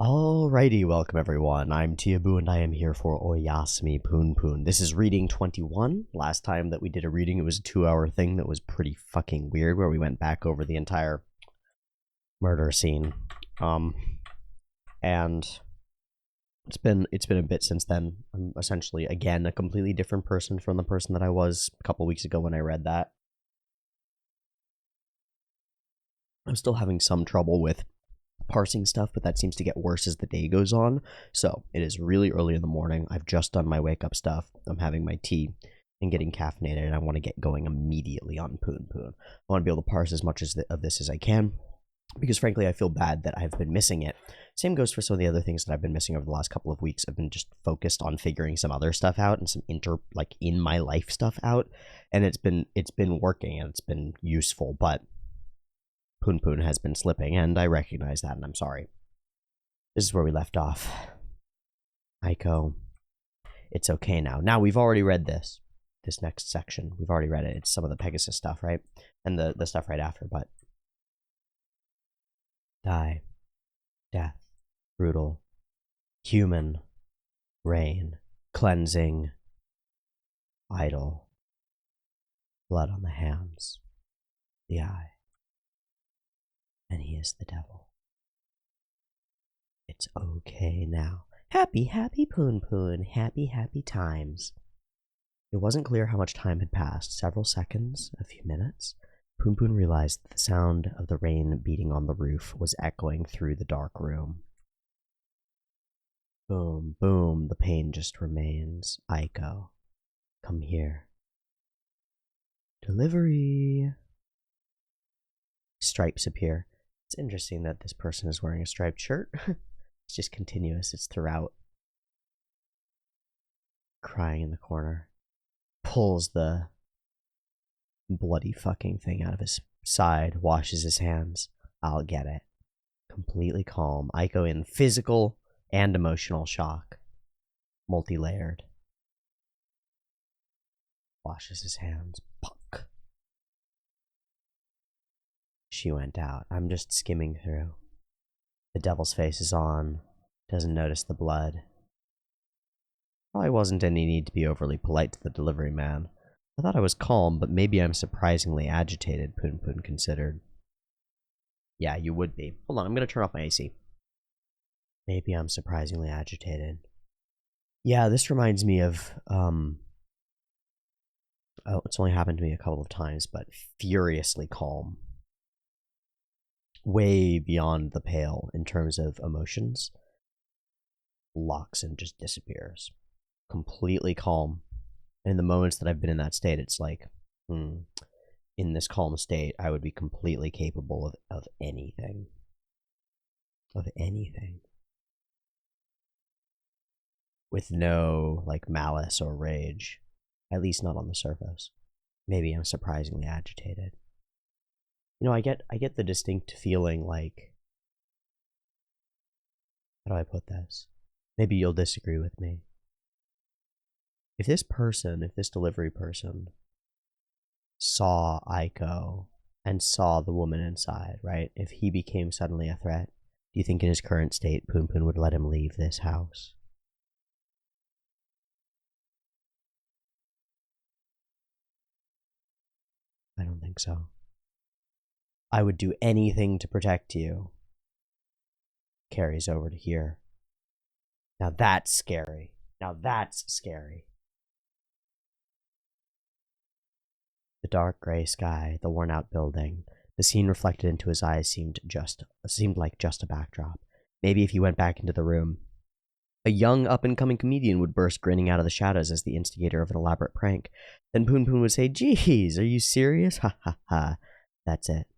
Alrighty, welcome everyone. I'm Teeaboo and I am here for Oyasumi Punpun. This is reading 21. Last time that we did a reading, it was a 2-hour thing that was pretty fucking weird where we went back over the entire murder scene. And it's been a bit since then. I'm essentially, again, a completely different person from the person that I was a couple weeks ago when I read that. I'm still having some trouble with parsing stuff, but that seems to get worse as the day goes on. So it is really early in the morning. I've just done my wake up stuff. I'm having my tea and getting caffeinated, and I want to get going immediately on Poonpoon. I want to be able to parse as much of this as I can, because frankly I feel bad that I've been missing it. Same goes for some of the other things that I've been missing over the last couple of weeks. I've been just focused on figuring some other stuff out and some in my life stuff out, and it's been working and it's been useful, but Poonpoon has been slipping, and I recognize that, and I'm sorry. This is where we left off. Aiko, it's okay now. Now, we've already read this next section. We've already read it. It's some of the Pegasus stuff, right? And the stuff right after, but... Die. Death. Brutal. Human. Rain. Cleansing. Idol. Blood on the hands. The eye. And he is the devil. It's okay now. Happy, happy Poonpoon. Happy, happy times. It wasn't clear how much time had passed. Several seconds, a few minutes. Poonpoon realized that the sound of the rain beating on the roof was echoing through the dark room. Boom, boom, the pain just remains. Aiko, come here. Delivery. Stripes appear. It's interesting that this person is wearing a striped shirt. It's just continuous. It's throughout. Crying in the corner. Pulls the bloody fucking thing out of his side. Washes his hands. I'll get it. Completely calm. Aiko in physical and emotional shock. Multi-layered. Washes his hands. Puck. She went out. I'm just skimming through. The devil's face is on. Doesn't notice the blood. Probably wasn't any need to be overly polite to the delivery man. I thought I was calm, but maybe I'm surprisingly agitated, Poonpoon considered. Yeah, you would be. Hold on, I'm gonna turn off my AC. Maybe I'm surprisingly agitated. Yeah, this reminds me of, it's only happened to me a couple of times, but furiously calm. Way beyond the pale in terms of emotions. Locks and just disappears. Completely calm. And in the moments that I've been in that state, it's like, in this calm state, I would be completely capable of anything. Of anything. With no, malice or rage. At least not on the surface. Maybe I'm surprisingly agitated. You know, I get the distinct feeling like... How do I put this? Maybe you'll disagree with me. If this delivery person, saw Aiko and saw the woman inside, right? If he became suddenly a threat, do you think in his current state, Poonpoon would let him leave this house? I don't think so. I would do anything to protect you. Carries over to here. Now that's scary. Now that's scary. The dark gray sky, the worn out building, the scene reflected into his eyes seemed like just a backdrop. Maybe if he went back into the room, a young up-and-coming comedian would burst grinning out of the shadows as the instigator of an elaborate prank. Then Poonpoon would say, "Geez, are you serious? Ha ha ha." That's it.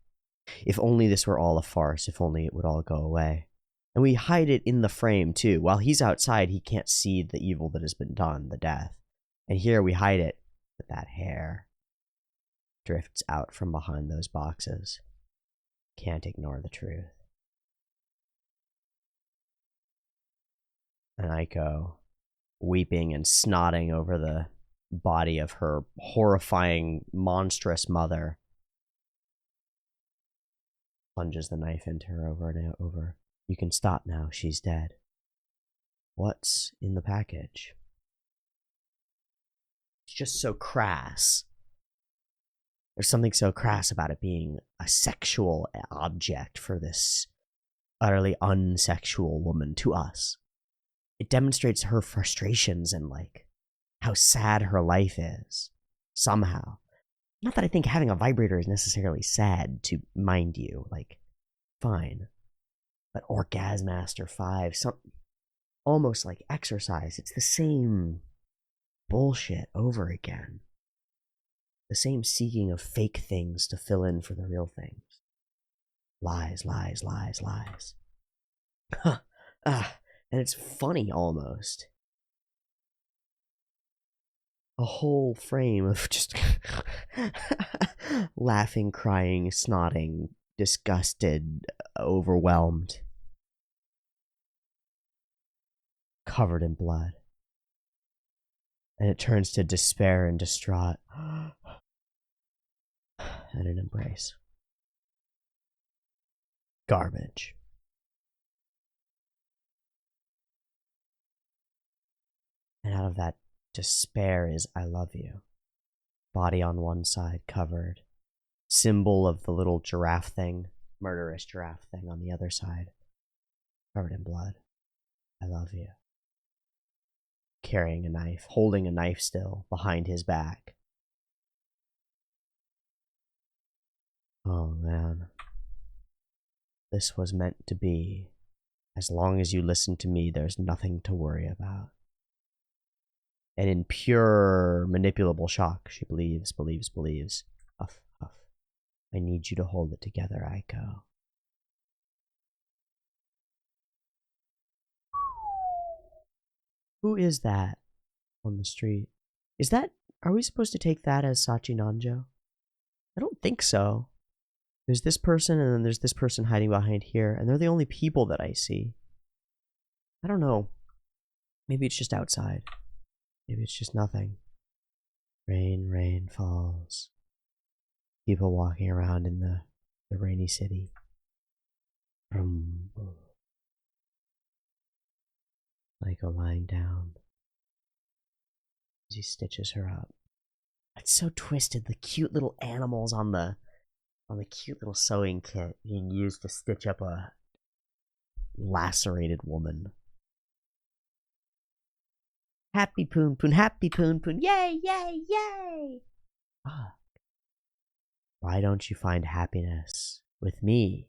If only this were all a farce, if only it would all go away. And we hide it in the frame, too. While he's outside, he can't see the evil that has been done, the death. And here we hide it, but that hair drifts out from behind those boxes. Can't ignore the truth. And Aiko, weeping and snotting over the body of her horrifying, monstrous mother, plunges the knife into her over and over. You can stop now, she's dead. What's in the package? It's just so crass. There's something so crass about it being a sexual object for this utterly unsexual woman to us. It demonstrates her frustrations and, like, how sad her life is, somehow. Not that I think having a vibrator is necessarily sad, to mind you. Like, fine. But Orgasmaster 5, almost like exercise. It's the same bullshit over again. The same seeking of fake things to fill in for the real things. Lies, lies, lies, lies. And it's funny almost. A whole frame of just laughing, crying, snotting, disgusted, overwhelmed, covered in blood. And it turns to despair and distraught, and an embrace. Garbage. And out of that despair is I love you. Body on one side covered. Symbol of the little giraffe thing, murderous giraffe thing on the other side. Covered in blood. I love you. Carrying a knife, holding a knife still, behind his back. Oh man. This was meant to be. As long as you listen to me, there's nothing to worry about. And in pure manipulable shock, she believes. Huff, huff. I need you to hold it together, Aiko. Who is that on the street? Are we supposed to take that as Sachi Nanjo? I don't think so. There's this person, and then there's this person hiding behind here, and they're the only people that I see. I don't know. Maybe it's just outside. Maybe it's just nothing. Rain, rain falls. People walking around in the rainy city. Michael lying down as he stitches her up. It's so twisted. The cute little animals on the cute little sewing kit being used to stitch up a lacerated woman. Happy Poonpoon, happy Poonpoon, yay, yay, yay! Ah. Why don't you find happiness with me?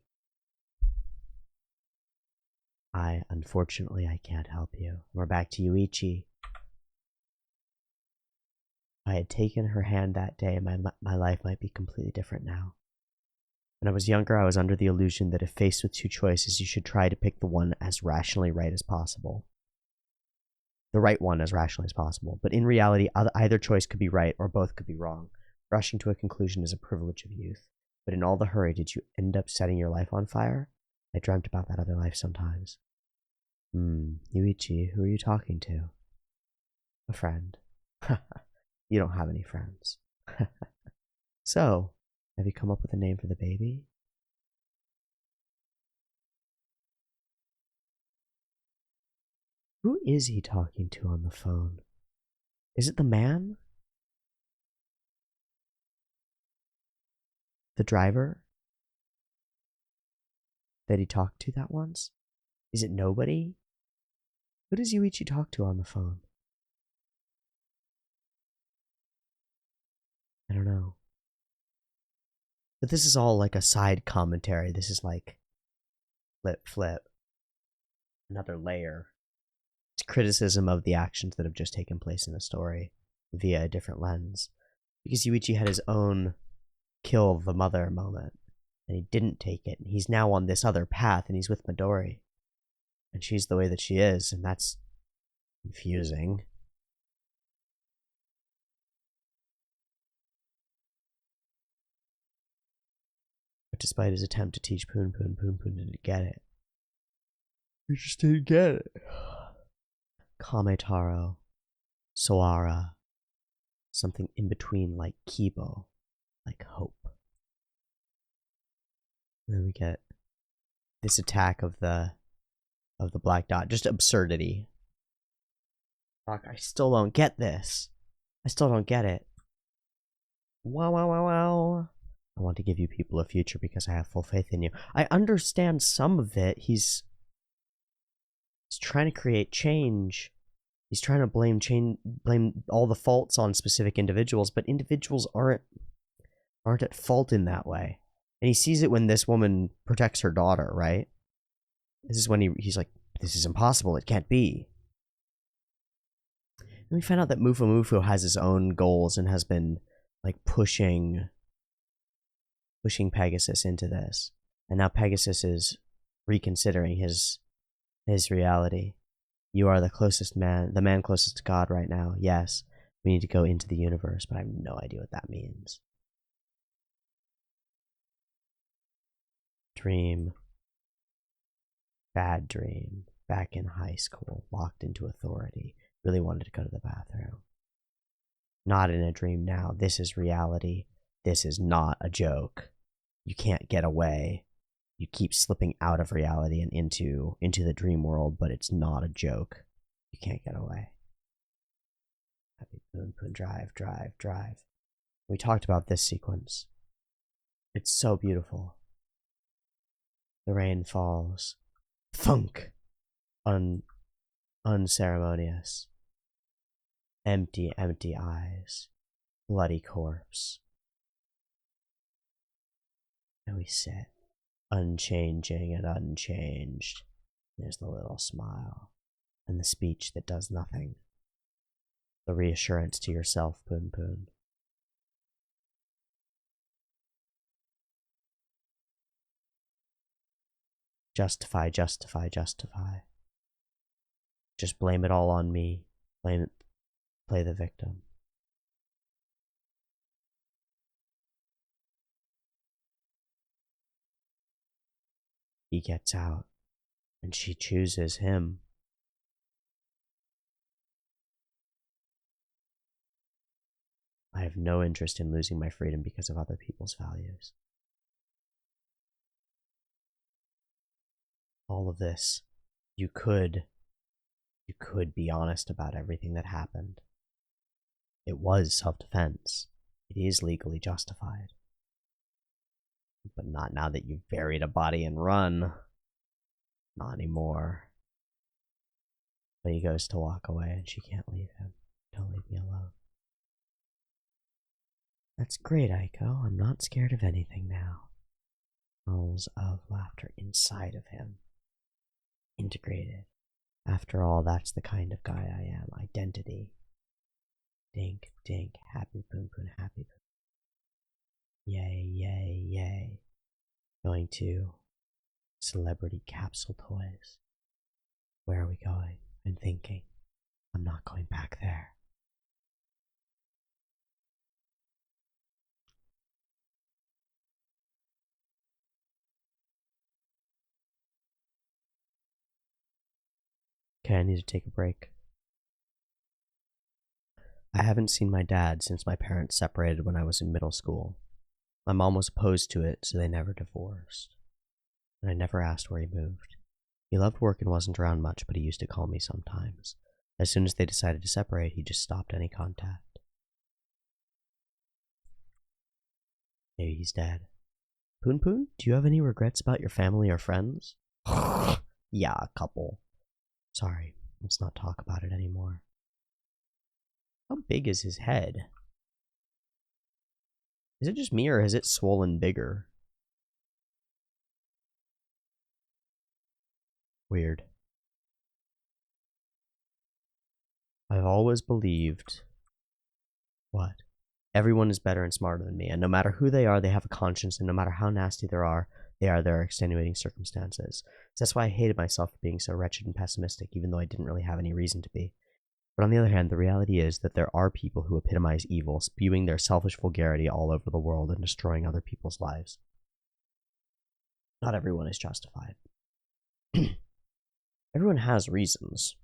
Unfortunately, I can't help you. We're back to Yuichi. If I had taken her hand that day, my life might be completely different now. When I was younger, I was under the illusion that if faced with two choices, you should try to pick the one as rationally right as possible. The right one as rationally as possible. But in reality, either choice could be right or both could be wrong. Rushing to a conclusion is a privilege of youth. But in all the hurry, did you end up setting your life on fire? I dreamt about that other life sometimes. Yuichi, who are you talking to? A friend. You don't have any friends. So, have you come up with a name for the baby? Who is he talking to on the phone? Is it the man? The driver? That he talked to that once? Is it nobody? Who does Yuichi talk to on the phone? I don't know. But this is all like a side commentary. This is like flip. Another layer. It's criticism of the actions that have just taken place in the story via a different lens. Because Yuichi had his own kill the mother moment, and he didn't take it, and he's now on this other path, and he's with Midori. And she's the way that she is, and that's confusing. But despite his attempt to teach Poonpoon didn't get it. He just didn't get it. Kametaro, Soara, something in between like Kibo, like hope. And then we get this attack of the of the black dot. Just absurdity. Fuck, I still don't get this. I still don't get it. Wow, wow, wow, wow. I want to give you people a future because I have full faith in you. I understand some of it. He's trying to create change. He's trying to blame all the faults on specific individuals, but individuals aren't at fault in that way. And he sees it when this woman protects her daughter, right? This is when he's like, this is impossible, it can't be. And we find out that Mufu has his own goals and has been like pushing Pegasus into this. And now Pegasus is reconsidering his reality. You are the man closest to God right now. Yes, we need to go into the universe, but I have no idea what that means. Dream. Bad dream. Back in high school, locked into authority. Really wanted to go to the bathroom. Not in a dream now. This is reality. This is not a joke. You can't get away. You keep slipping out of reality and into the dream world, but it's not a joke. You can't get away. Happy Poonpoon, drive, drive, drive. We talked about this sequence. It's so beautiful. The rain falls. Thunk! Unceremonious. Empty, empty eyes. Bloody corpse. And we sit. Unchanging and unchanged. There's the little smile. And the speech that does nothing. The reassurance to yourself, Poonpoon. Justify, justify, justify. Just blame it all on me. Play the victim. He gets out, and she chooses him. I have no interest in losing my freedom because of other people's values. All of this, you could be honest about everything that happened. It was self-defense. It is legally justified. But not now that you've buried a body and run. Not anymore. But he goes to walk away and she can't leave him. Don't leave me alone. That's great, Aiko. I'm not scared of anything now. Howls of laughter inside of him. Integrated. After all, that's the kind of guy I am. Identity. Dink, dink. Happy Poonpoon, happy Poonpoon. Yay, yay, yay. Going to Celebrity Capsule Toys. Where are we going? I'm thinking. I'm not going back there. Okay, I need to take a break. I haven't seen my dad since my parents separated when I was in middle school. My mom was opposed to it, so they never divorced. And I never asked where he moved. He loved work and wasn't around much, but he used to call me sometimes. As soon as they decided to separate, he just stopped any contact. Maybe he's dead. Poonpoon, do you have any regrets about your family or friends? Yeah, a couple. Sorry, let's not talk about it anymore. How big is his head? Is it just me or has it swollen bigger? Weird. I've always believed... What? Everyone is better and smarter than me, and no matter who they are, they have a conscience, and no matter how nasty they are their extenuating circumstances. So that's why I hated myself for being so wretched and pessimistic, even though I didn't really have any reason to be. But on the other hand, the reality is that there are people who epitomize evil, spewing their selfish vulgarity all over the world and destroying other people's lives. Not everyone is justified. Everyone has reasons.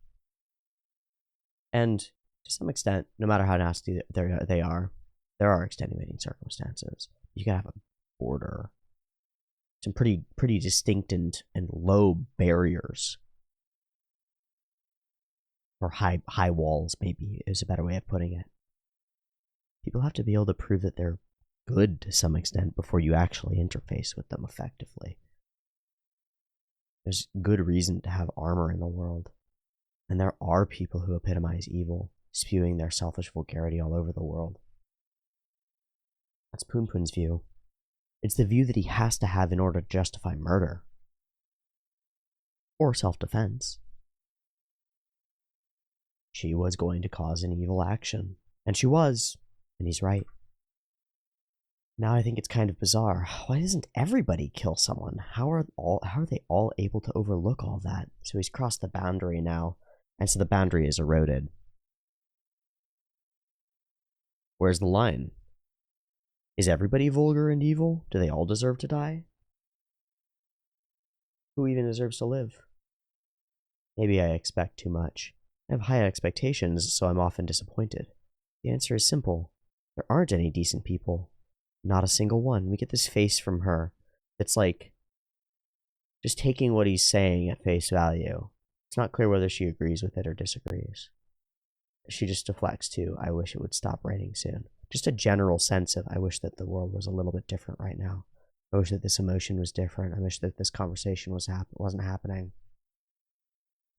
And to some extent, no matter how nasty they are, there are extenuating circumstances. You gotta have a border. Some pretty distinct and low barriers Or high walls, maybe, is a better way of putting it. People have to be able to prove that they're good to some extent before you actually interface with them effectively. There's good reason to have armor in the world. And there are people who epitomize evil, spewing their selfish vulgarity all over the world. That's Poonpoon's view. It's the view that he has to have in order to justify murder. Or self-defense. She was going to cause an evil action. And she was. And he's right. Now I think it's kind of bizarre. Why doesn't everybody kill someone? How are they all able to overlook all that? So he's crossed the boundary now. And so the boundary is eroded. Where's the line? Is everybody vulgar and evil? Do they all deserve to die? Who even deserves to live? Maybe I expect too much. I have high expectations, so I'm often disappointed. The answer is simple. There aren't any decent people. Not a single one. We get this face from her that's like just taking what he's saying at face value. It's not clear whether she agrees with it or disagrees. She just deflects to, I wish it would stop raining soon. Just a general sense of, I wish that the world was a little bit different right now. I wish that this emotion was different. I wish that this conversation wasn't happening.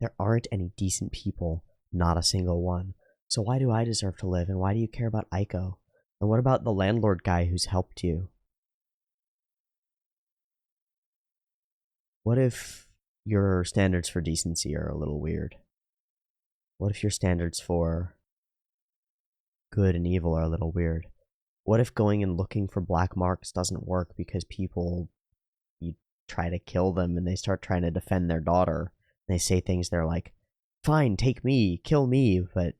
There aren't any decent people, not a single one. So why do I deserve to live, and why do you care about Aiko? And what about the landlord guy who's helped you? What if your standards for decency are a little weird? What if your standards for good and evil are a little weird? What if going and looking for black marks doesn't work because people, you try to kill them and they start trying to defend their daughter? And they say things they're like, fine, take me, kill me, but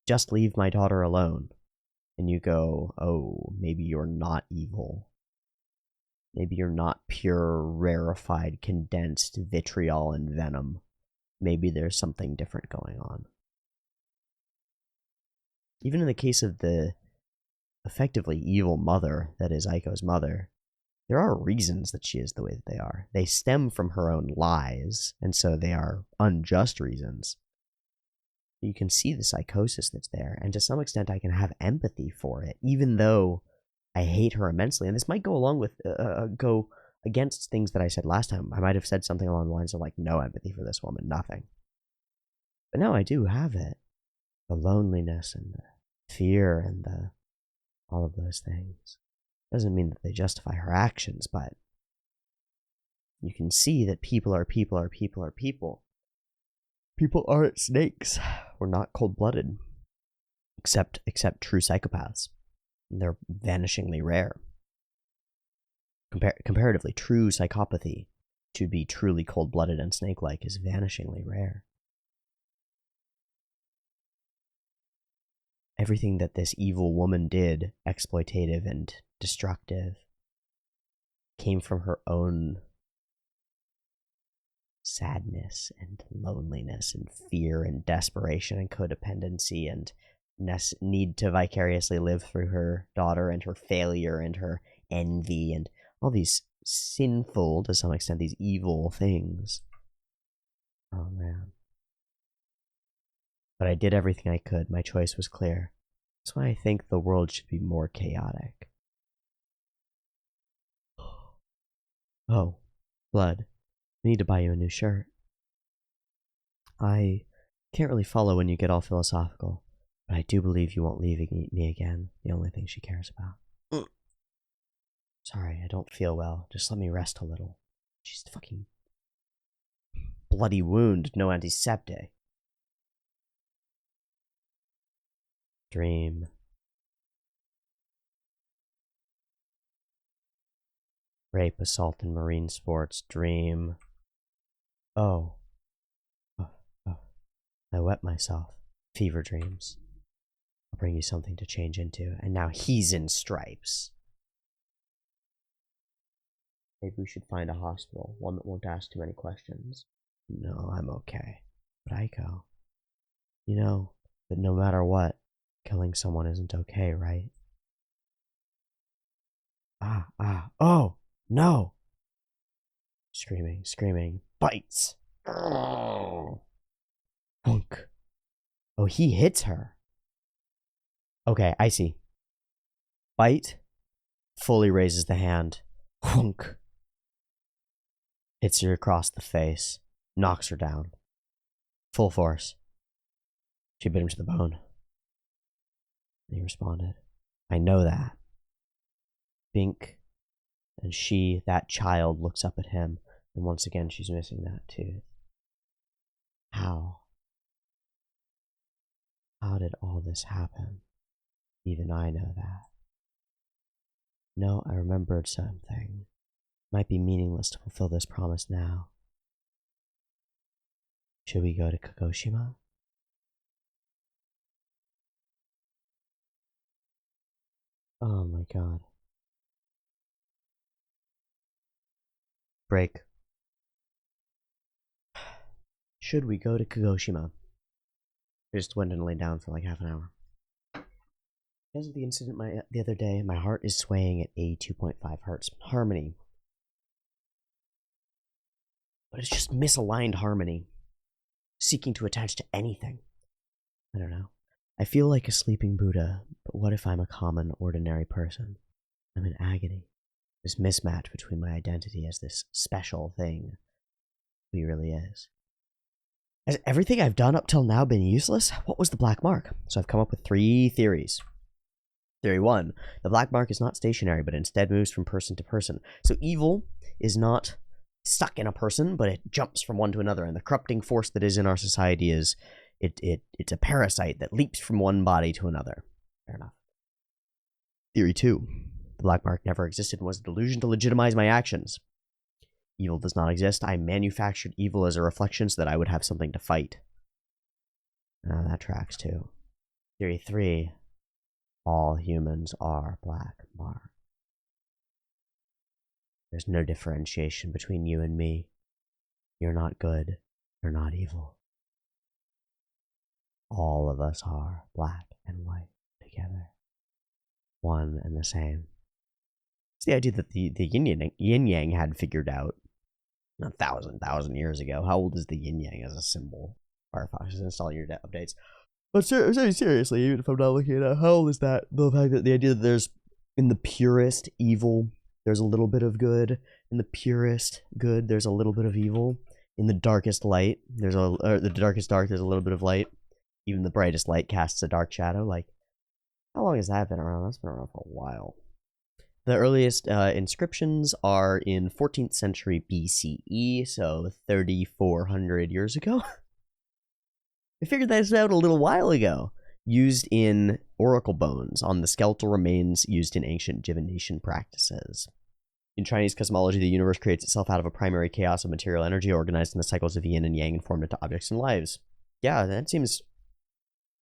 just leave my daughter alone. And you go, oh, maybe you're not evil. Maybe you're not pure, rarefied, condensed vitriol and venom. Maybe there's something different going on. Even in the case of the effectively evil mother that is Aiko's mother, there are reasons that she is the way that they are. They stem from her own lies, and so they are unjust reasons. You can see the psychosis that's there, and to some extent I can have empathy for it, even though I hate her immensely. And this might go along with, go against things that I said last time. I might have said something along the lines of like, no empathy for this woman, nothing. But now I do have it. The loneliness and the fear and all of those things. Doesn't mean that they justify her actions, but you can see that people are people are people are people. People aren't snakes. We're not cold-blooded. Except true psychopaths. They're vanishingly rare. Comparatively, true psychopathy, to be truly cold-blooded and snake-like, is vanishingly rare. Everything that this evil woman did, exploitative and destructive, came from her own sadness and loneliness and fear and desperation and codependency and need to vicariously live through her daughter and her failure and her envy and all these sinful, to some extent, these evil things. Oh man. But I did everything I could. My choice was clear. That's why I think the world should be more chaotic. Oh, blood. I need to buy you a new shirt. I can't really follow when you get all philosophical, but I do believe you won't leave me again, the only thing she cares about. Sorry, I don't feel well. Just let me rest a little. She's fucking bloody wound, no antiseptic. Dream. Rape, assault, and marine sports. Dream. Oh. I wet myself. Fever dreams. I'll bring you something to change into. And now he's in stripes. Maybe we should find a hospital. One that won't ask too many questions. No, I'm okay. But Aiko, you know that no matter what, killing someone isn't okay, right? Oh, no! Screaming, bites. Oh, he hits her. Okay, I see. Bite. Fully raises the hand. Hunk. Hits her across the face. Knocks her down. Full force. She bit him to the bone. And he responded, I know that. Bink. And she, that child, looks up at him. And once again, she's missing that tooth. How? How did all this happen? Even I know that. No, I remembered something. Might be meaningless to fulfill this promise now. Should we go to Kagoshima? Oh my god. Break. Should we go to Kagoshima? I just went and laid down for like half an hour. Because of the incident the other day, my heart is swaying at 82.5 hertz. Harmony. But it's just misaligned harmony. Seeking to attach to anything. I don't know. I feel like a sleeping Buddha, but what if I'm a common, ordinary person? I'm in agony. This mismatch between my identity as this special thing who he really is. Has everything I've done up till now been useless? What was the black mark? So I've come up with 3 theories. Theory 1, the black mark is not stationary, but instead moves from person to person. So evil is not stuck in a person, but it jumps from one to another, and the corrupting force that is in our society is it's a parasite that leaps from one body to another. Fair enough. Theory 2, the black mark never existed and was a delusion to legitimize my actions. Evil does not exist. I manufactured evil as a reflection so that I would have something to fight. That tracks too. Theory 3, all humans are black mark. There's no differentiation between you and me. You're not good. You're not evil. All of us are black and white together. One and the same. It's the idea that the yin-yang had figured out 1,000 years ago. How old is the yin-yang as a symbol? Firefox is installing your updates. But seriously, even if I'm not looking at it, how old is that? The fact that the idea that there's, in the purest evil, there's a little bit of good. In the purest good, there's a little bit of evil. In the darkest light, the darkest dark, there's a little bit of light. Even the brightest light casts a dark shadow. Like, how long has that been around? That's been around for a while. The earliest inscriptions are in 14th century BCE, so 3,400 years ago. I figured that out a little while ago. Used in oracle bones on the skeletal remains used in ancient divination practices. In Chinese cosmology, the universe creates itself out of a primary chaos of material energy organized in the cycles of yin and yang and formed into objects and lives. Yeah, that seems...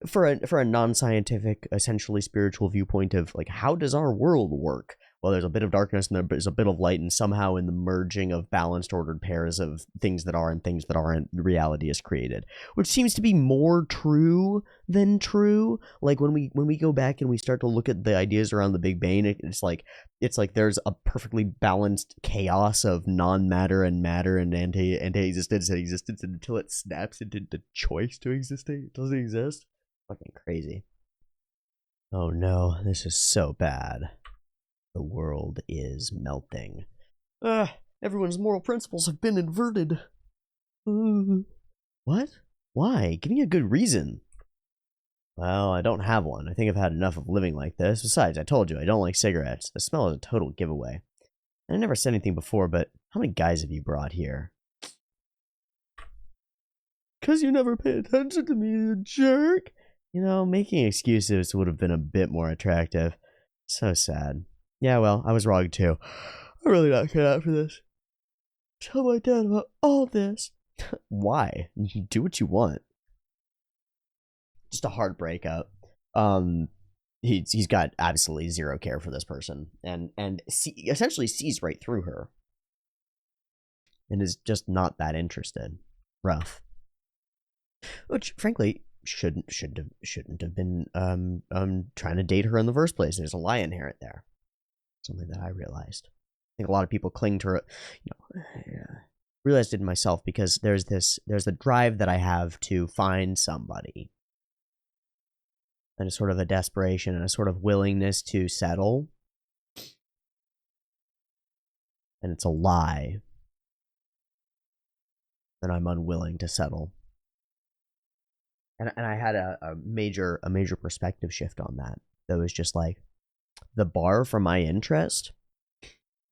For a non-scientific, essentially spiritual viewpoint of, like, how does our world work? Well, there's a bit of darkness and there's a bit of light, and somehow in the merging of balanced, ordered pairs of things that are and things that aren't, reality is created. Which seems to be more true than true. Like, when we go back and we start to look at the ideas around the Big Bang, it's like there's a perfectly balanced chaos of non-matter and matter and anti-existence and existence, and until it snaps into the choice to exist, it doesn't exist. Fucking crazy. Oh no, this is so bad. The world is melting. Everyone's moral principles have been inverted. What? Why? Give me a good reason. Well, I don't have one. I think I've had enough of living like this. Besides, I told you, I don't like cigarettes. The smell is a total giveaway. And I never said anything before, but how many guys have you brought here? 'Cause you never pay attention to me, you jerk. You know, making excuses would have been a bit more attractive. So sad. Yeah, well, I was wrong too. I'm really not cut out for this. Tell my dad about all this. Why? You do what you want. Just a hard breakup. He's got absolutely zero care for this person, and essentially sees right through her, and is just not that interested. Rough. Which, frankly, shouldn't have been trying to date her in the first place. There's a lie inherent there. Something that I realized. I think a lot of people cling to her. Realized it myself because there's the drive that I have to find somebody and a sort of a desperation and a sort of willingness to settle. And it's a lie. And I'm unwilling to settle. And I had a major perspective shift on that. That was just like, the bar for my interest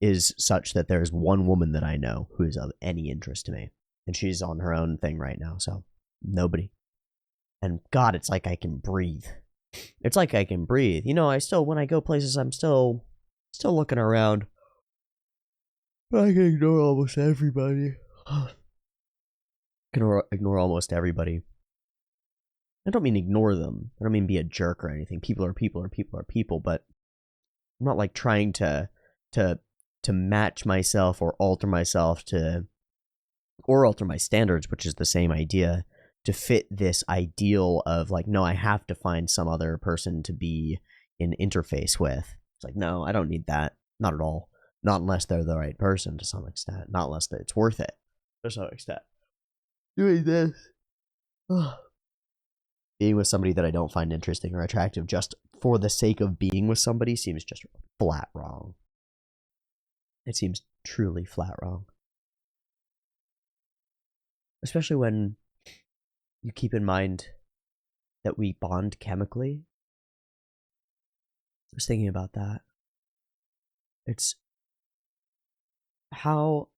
is such that there's one woman that I know who is of any interest to me. And she's on her own thing right now, so nobody. And God, it's like I can breathe. It's like I can breathe. You know, I still, when I go places, I'm still looking around. But I can ignore almost everybody. Ignore almost everybody. I don't mean ignore them. I don't mean be a jerk or anything. People are people, but I'm not like trying to match myself or alter myself or alter my standards, which is the same idea, to fit this ideal of like, no, I have to find some other person to be in interface with. It's like, no, I don't need that. Not at all. Not unless they're the right person to some extent. Not unless it's worth it to some extent. Doing this. Being with somebody that I don't find interesting or attractive just for the sake of being with somebody seems just flat wrong. It seems truly flat wrong. Especially when you keep in mind that we bond chemically. I was thinking about that. It's how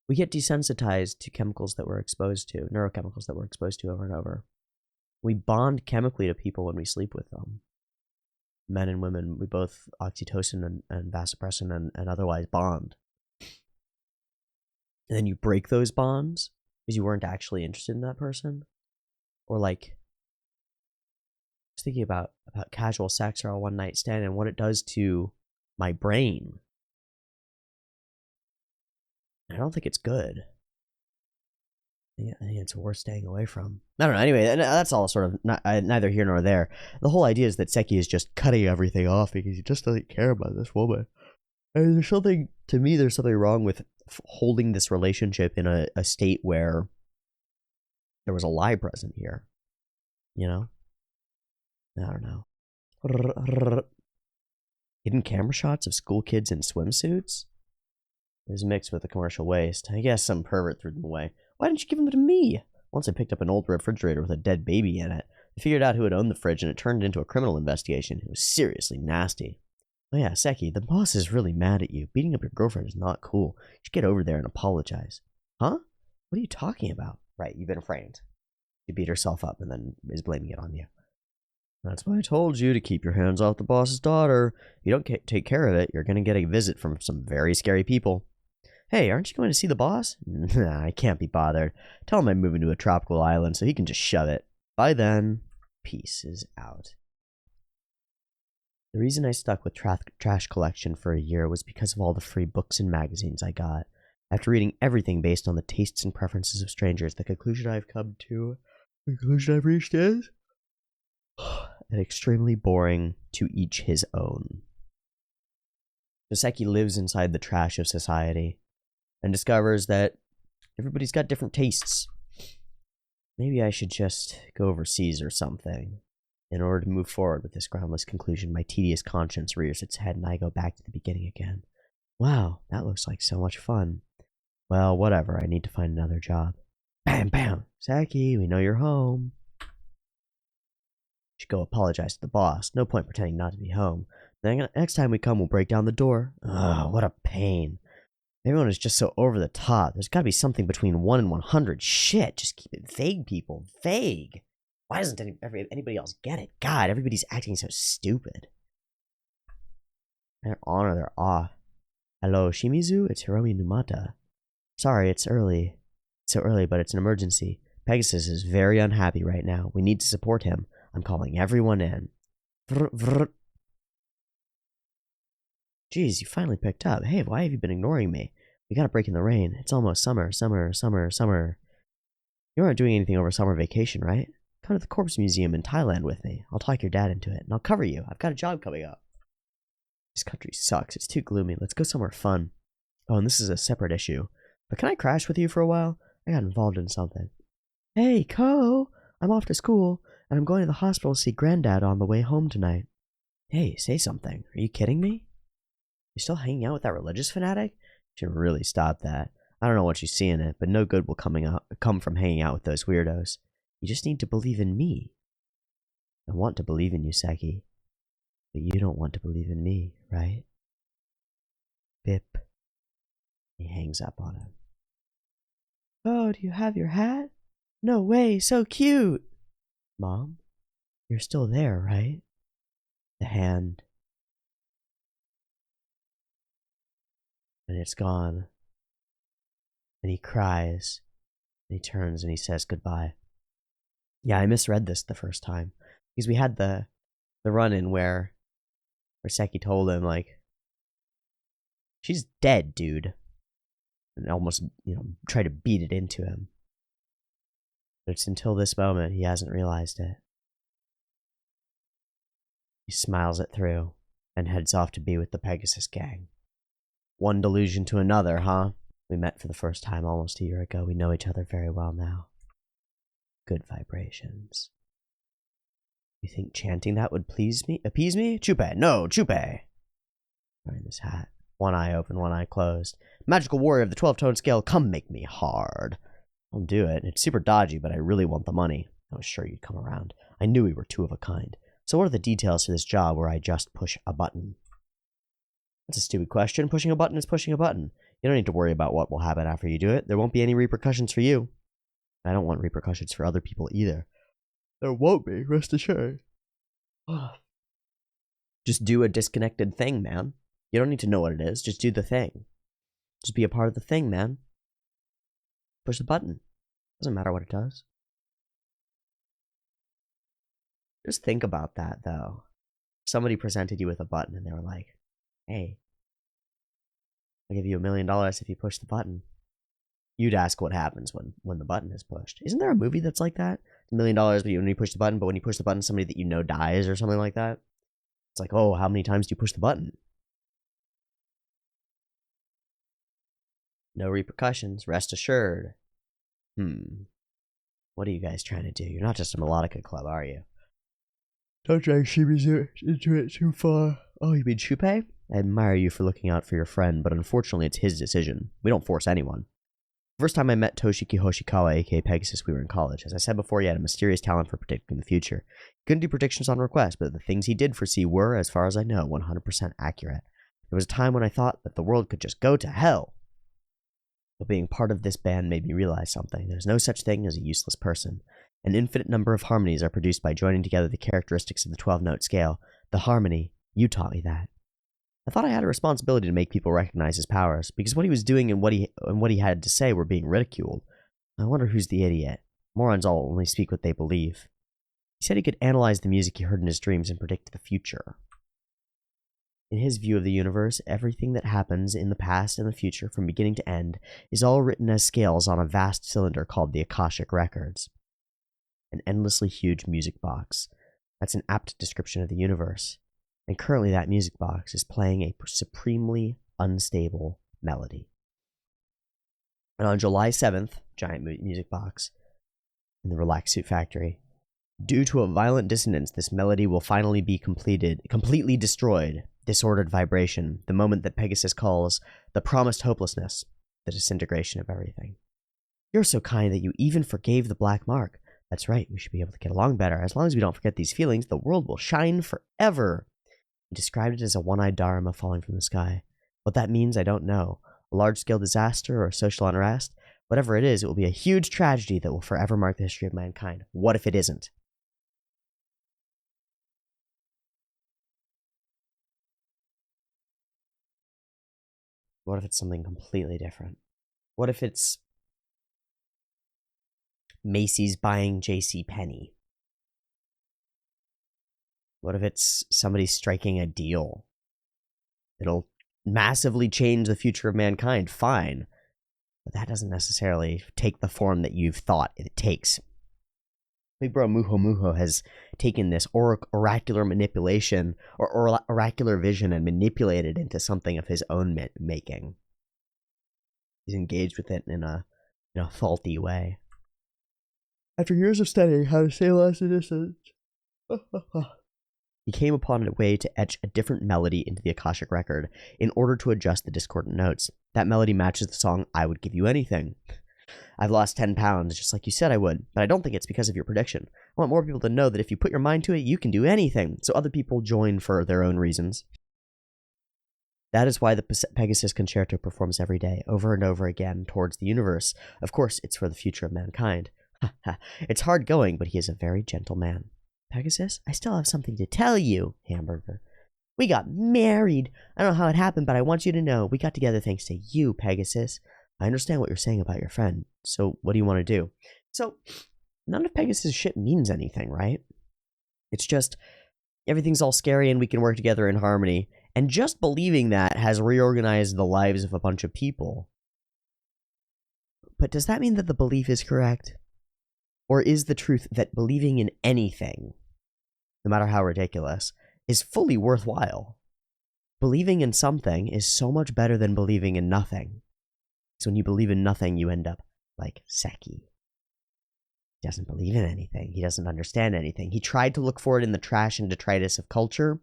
we get desensitized to chemicals that we're exposed to, neurochemicals that we're exposed to over and over. We bond chemically to people when we sleep with them. Men and women, we both oxytocin and vasopressin and otherwise bond. And then you break those bonds because you weren't actually interested in that person. Or like, I was thinking about casual sex or a one night stand and what it does to my brain. I don't think it's good. I think it's worth staying away from. I don't know. Anyway, that's all sort of neither here nor there. The whole idea is that Seki is just cutting everything off because he just doesn't care about this woman. And there's something wrong with holding this relationship in a state where there was a lie present here. You know? I don't know. Hidden camera shots of school kids in swimsuits? It was mixed with the commercial waste. I guess some pervert threw them away. Why didn't you give them to me? Once I picked up an old refrigerator with a dead baby in it. I figured out who had owned the fridge and it turned into a criminal investigation. It was seriously nasty. Oh yeah, Seki, the boss is really mad at you. Beating up your girlfriend is not cool. You should get over there and apologize. Huh? What are you talking about? Right, you've been framed. She beat herself up and then is blaming it on you. That's why I told you to keep your hands off the boss's daughter. If you don't take care of it, you're going to get a visit from some very scary people. Hey, aren't you going to see the boss? Nah, I can't be bothered. Tell him I'm moving to a tropical island so he can just shove it. By then, peace is out. The reason I stuck with trash collection for a year was because of all the free books and magazines I got. After reading everything based on the tastes and preferences of strangers, the conclusion I've reached is that extremely boring, to each his own. Seki lives inside the trash of society and discovers that everybody's got different tastes. Maybe I should just go overseas or something. In order to move forward with this groundless conclusion, my tedious conscience rears its head and I go back to the beginning again. Wow, that looks like so much fun. Well, whatever, I need to find another job. Bam, bam! Seki, we know you're home. Should go apologize to the boss. No point pretending not to be home. Then next time we come, we'll break down the door. Ugh, what a pain. Everyone is just so over the top. There's got to be something between 1 and 100. Shit, just keep it vague, people. Vague. Why doesn't anybody else get it? God, everybody's acting so stupid. They're on or they're off. Hello, Shimizu? It's Hiromi Numata. Sorry, it's early. It's so early, but it's an emergency. Pegasus is very unhappy right now. We need to support him. I'm calling everyone in. Vrr, vrr. Jeez, you finally picked up. Hey, why have you been ignoring me? We gotta break in the rain. It's almost summer. You aren't doing anything over summer vacation, right? Come to the Corpse Museum in Thailand with me. I'll talk your dad into it, and I'll cover you. I've got a job coming up. This country sucks. It's too gloomy. Let's go somewhere fun. Oh, and this is a separate issue. But can I crash with you for a while? I got involved in something. Hey, Ko! I'm off to school. and I'm going to the hospital to see Granddad on the way home tonight. Hey, say something. Are you kidding me? You still hanging out with that religious fanatic? You should really stop that. I don't know what you see in it, but no good will come from hanging out with those weirdos. You just need to believe in me. I want to believe in you, Seki. But you don't want to believe in me, right? Bip. He hangs up on him. Oh, do you have your hat? No way, so cute! Mom, you're still there, right? The hand. And it's gone. And he cries. And he turns and he says goodbye. Yeah, I misread this the first time. Because we had the run-in where Seki told him, like, she's dead, dude. And almost, try to beat it into him. But it's until this moment he hasn't realized it. He smiles it through and heads off to be with the Pegasus gang. One delusion to another, huh? We met for the first time almost a year ago. We know each other very well now. Good vibrations. You think chanting that would appease me? Chupe, no, Chupe! Wearing this hat. One eye open, one eye closed. Magical warrior of the 12-tone scale, come make me hard. I'll do it. It's super dodgy, but I really want the money. I was sure you'd come around. I knew we were two of a kind. So what are the details for this job where I just push a button? That's a stupid question. Pushing a button is pushing a button. You don't need to worry about what will happen after you do it. There won't be any repercussions for you. I don't want repercussions for other people either. There won't be, rest assured. Just do a disconnected thing, man. You don't need to know what it is. Just do the thing. Just be a part of the thing, man. Push the button. Doesn't matter what it does. Just think about that, though. Somebody presented you with a button and they were like, hey, I'll give you $1 million if you push the button. You'd ask what happens when the button is pushed. Isn't there a movie that's like that? $1 million when you push the button, but when you push the button, somebody that you know dies or something like that? It's like, oh, how many times do you push the button? No repercussions, rest assured. What are you guys trying to do? You're not just a melodica club, are you? Don't drag Shibizu into it too far. Oh, you mean Shupei? I admire you for looking out for your friend, but unfortunately it's his decision. We don't force anyone. The first time I met Toshiki Hoshikawa, aka Pegasus, we were in college. As I said before, he had a mysterious talent for predicting the future. He couldn't do predictions on request, but the things he did foresee were, as far as I know, 100% accurate. There was a time when I thought that the world could just go to hell. But being part of this band made me realize something. There's no such thing as a useless person. An infinite number of harmonies are produced by joining together the characteristics of the 12-note scale. The harmony, you taught me that. I thought I had a responsibility to make people recognize his powers, because what he was doing and what he had to say were being ridiculed. I wonder who's the idiot. Morons all only speak what they believe. He said he could analyze the music he heard in his dreams and predict the future. In his view of the universe, everything that happens in the past and the future, from beginning to end, is all written as scales on a vast cylinder called the Akashic Records. An endlessly huge music box. That's an apt description of the universe. And currently that music box is playing a supremely unstable melody. And on July 7th, giant music box, in the Relax Suit Factory, due to a violent dissonance, this melody will finally be completely destroyed. Disordered vibration, the moment that Pegasus calls the promised hopelessness, the disintegration of everything. You're so kind that you even forgave the black mark. That's right, we should be able to get along better. As long as we don't forget these feelings, the world will shine forever. He described it as a one-eyed Dharma falling from the sky. What that means, I don't know. A large-scale disaster or social unrest? Whatever it is, it will be a huge tragedy that will forever mark the history of mankind. What if it isn't? What if it's something completely different? What if it's Macy's buying JCPenney? What if it's somebody striking a deal? It'll massively change the future of mankind, fine. But that doesn't necessarily take the form that you've thought it takes. Big bro Muho Muho has taken this oracular manipulation or oracular vision and manipulated it into something of his own making. He's engaged with it in a faulty way. After years of studying how to say less distance, he came upon a way to etch a different melody into the Akashic record in order to adjust the discordant notes. That melody matches the song I Would Give You Anything. I've lost 10 pounds, just like you said I would, but I don't think it's because of your prediction. I want more people to know that if you put your mind to it, you can do anything, so other people join for their own reasons. That is why the Pegasus Concerto performs every day, over and over again, towards the universe. Of course, it's for the future of mankind. It's hard going, but he is a very gentle man. Pegasus, I still have something to tell you, Hamburger. We got married. I don't know how it happened, but I want you to know we got together thanks to you, Pegasus. I understand what you're saying about your friend, so what do you want to do? So, none of Pegasus' shit means anything, right? It's just, everything's all scary and we can work together in harmony, and just believing that has reorganized the lives of a bunch of people. But does that mean that the belief is correct? Or is the truth that believing in anything, no matter how ridiculous, is fully worthwhile? Believing in something is so much better than believing in nothing. So when you believe in nothing, you end up like Seki. He doesn't believe in anything. He doesn't understand anything. He tried to look for it in the trash and detritus of culture.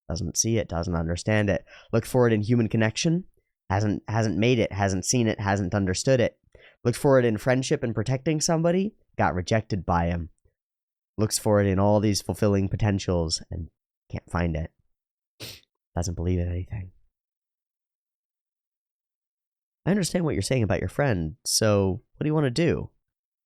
Doesn't see it, doesn't understand it. Looked for it in human connection. Hasn't made it, hasn't seen it, hasn't understood it. Looked for it in friendship and protecting somebody. Got rejected by him. Looks for it in all these fulfilling potentials and can't find it. Doesn't believe in anything. I understand what you're saying about your friend, so what do you want to do?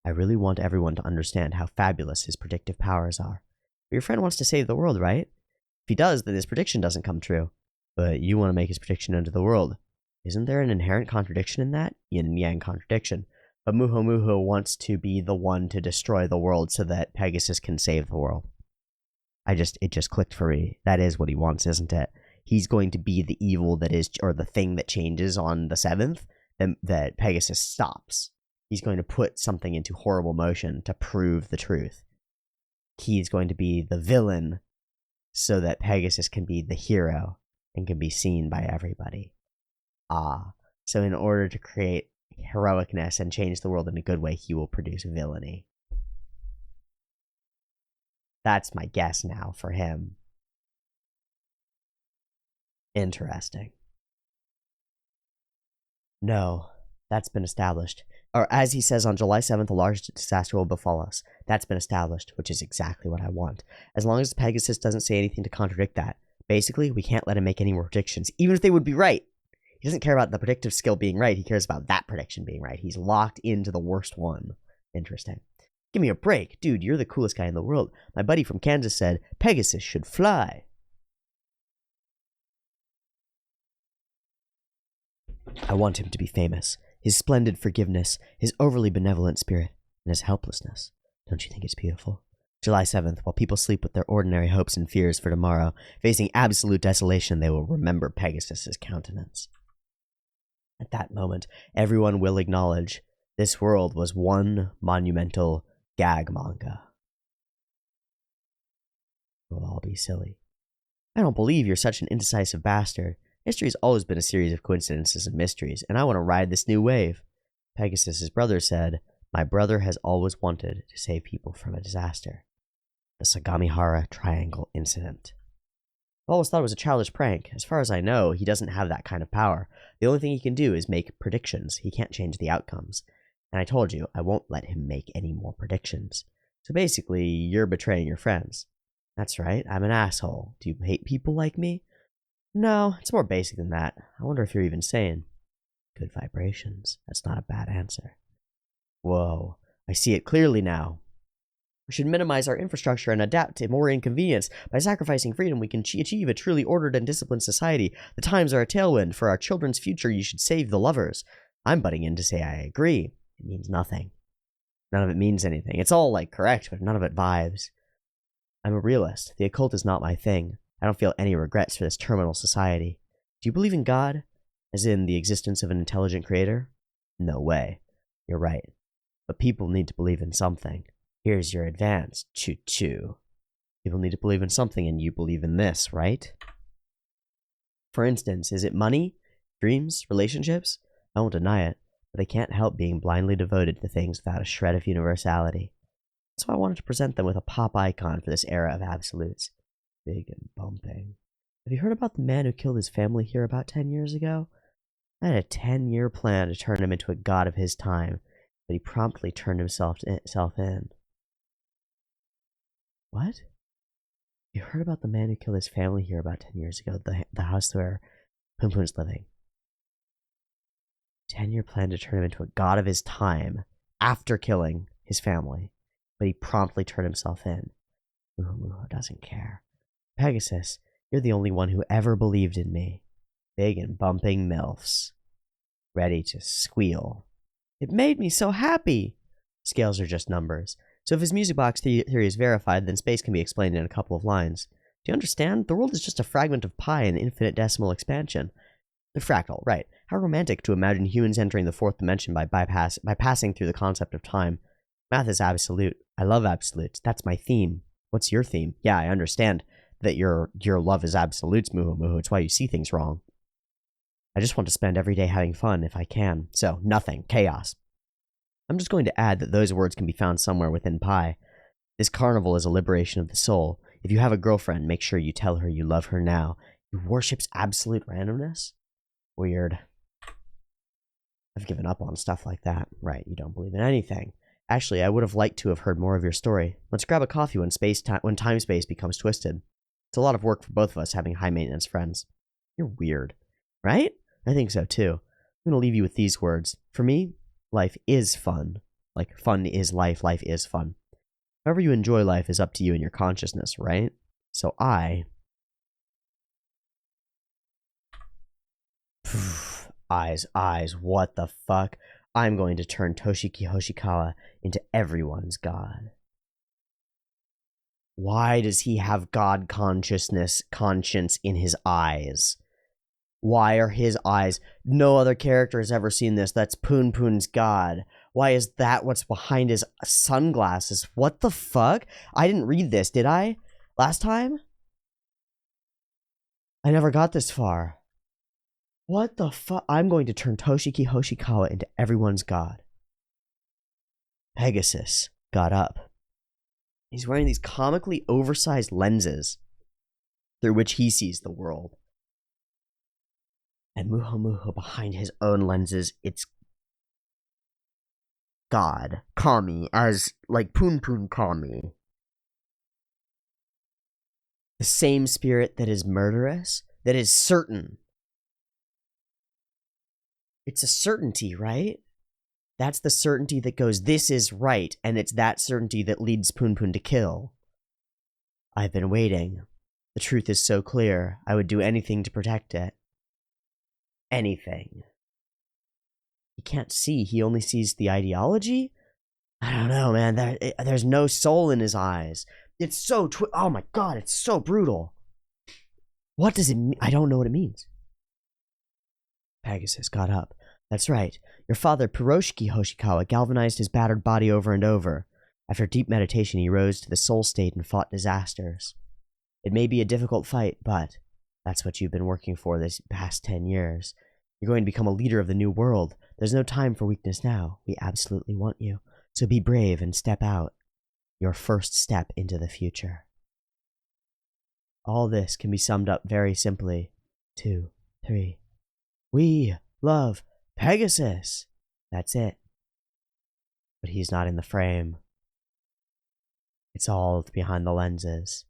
I really want everyone to understand how fabulous his predictive powers are. But your friend wants to save the world, right? If he does, then his prediction doesn't come true. But you want to make his prediction into the world. Isn't there an inherent contradiction in that? Yin and yang contradiction. But Muho Muho wants to be the one to destroy the world so that Pegasus can save the world. It just clicked for me. That is what he wants, isn't it? He's going to be the evil that is, or the thing that changes on the 7th, that Pegasus stops. He's going to put something into horrible motion to prove the truth. He's going to be the villain so that Pegasus can be the hero and can be seen by everybody. So in order to create heroicness and change the world in a good way, he will produce villainy. That's my guess now for him. Interesting. No, that's been established. Or as he says, on July 7th, a large disaster will befall us. That's been established, which is exactly what I want. As long as Pegasus doesn't say anything to contradict that. Basically, we can't let him make any more predictions, even if they would be right. He doesn't care about the predictive skill being right. He cares about that prediction being right. He's locked into the worst one. Interesting. Give me a break. Dude, you're the coolest guy in the world. My buddy from Kansas said Pegasus should fly. I want him to be famous. His splendid forgiveness, his overly benevolent spirit, and his helplessness. Don't you think it's beautiful? July 7th, while people sleep with their ordinary hopes and fears for tomorrow, facing absolute desolation, they will remember Pegasus's countenance. At that moment, everyone will acknowledge this world was one monumental gag manga. We'll all be silly. I don't believe you're such an indecisive bastard. History's always been a series of coincidences and mysteries, and I want to ride this new wave. Pegasus's brother said, my brother has always wanted to save people from a disaster. The Sagamihara Triangle Incident. I always thought it was a childish prank. As far as I know, he doesn't have that kind of power. The only thing he can do is make predictions. He can't change the outcomes. And I told you, I won't let him make any more predictions. So basically, you're betraying your friends. That's right, I'm an asshole. Do you hate people like me? No, it's more basic than that. I wonder if you're even sane. Good vibrations. That's not a bad answer. Whoa, I see it clearly now. We should minimize our infrastructure and adapt to more inconvenience. By sacrificing freedom, we can achieve a truly ordered and disciplined society. The times are a tailwind. For our children's future, you should save the lovers. I'm butting in to say I agree. It means nothing. None of it means anything. It's all, correct, but none of it vibes. I'm a realist. The occult is not my thing. I don't feel any regrets for this terminal society. Do you believe in God? As in the existence of an intelligent creator? No way. You're right. But people need to believe in something. Here's your advance. Choo-choo. People need to believe in something, and you believe in this, right? For instance, is it money? Dreams? Relationships? I won't deny it, but I can't help being blindly devoted to things without a shred of universality. So I wanted to present them with a pop icon for this era of absolutes. Big and bumping. Have you heard about the man who killed his family here about 10 years ago? I had a 10-year plan to turn him into a god of his time, but he promptly turned himself in. What? You heard about the man who killed his family here about 10 years ago, the house where Poonpoon's living? 10-year plan to turn him into a god of his time after killing his family, but he promptly turned himself in. Muhu doesn't care. Pegasus, you're the only one who ever believed in me. Big and bumping MILFs. Ready to squeal. It made me so happy! Scales are just numbers. So if his music box theory is verified, then space can be explained in a couple of lines. Do you understand? The world is just a fragment of pi in infinite decimal expansion. A fractal, right. How romantic to imagine humans entering the fourth dimension by passing through the concept of time. Math is absolute. I love absolutes. That's my theme. What's your theme? Yeah, I understand that your love is absolutes, Muhu. It's why you see things wrong. I just want to spend every day having fun if I can. So, nothing. Chaos. I'm just going to add that those words can be found somewhere within pi. This carnival is a liberation of the soul. If you have a girlfriend, make sure you tell her you love her now. Who worships absolute randomness? Weird. I've given up on stuff like that. Right, you don't believe in anything. Actually, I would have liked to have heard more of your story. Let's grab a coffee when time-space becomes twisted. It's a lot of work for both of us having high-maintenance friends. You're weird. Right? I think so, too. I'm going to leave you with these words. For me, life is fun. Like, fun is life, life is fun. However you enjoy life is up to you and your consciousness, right? So Eyes, what the fuck? I'm going to turn Toshiki Hoshikawa into everyone's god. Why does he have god conscience in his eyes? Why are his eyes? No other character has ever seen this. That's Poonpoon's god. Why is that what's behind his sunglasses? What the fuck? I didn't read this, did I? Last time? I never got this far. What the fuck? I'm going to turn Toshiki Hoshikawa into everyone's god. Pegasus got up. He's wearing these comically oversized lenses through which he sees the world. And Muhu behind his own lenses, it's God. Kami, as like Poonpoon Kami. The same spirit that is murderous, that is certain. It's a certainty, right? That's the certainty that goes, this is right, and it's that certainty that leads Poonpoon to kill. I've been waiting. The truth is so clear, I would do anything to protect it. Anything. He can't see, he only sees the ideology? I don't know, man, there's no soul in his eyes. It's so, oh my god, it's so brutal. What does it mean? I don't know what it means. Pegasus got up. That's right. Your father, Piroshiki Hoshikawa, galvanized his battered body over and over. After deep meditation, he rose to the soul state and fought disasters. It may be a difficult fight, but that's what you've been working for this past 10 years. You're going to become a leader of the new world. There's no time for weakness now. We absolutely want you. So be brave and step out. Your first step into the future. All this can be summed up very simply. 2, 3. We love Pegasus. That's it. But he's not in the frame. It's all behind the lenses.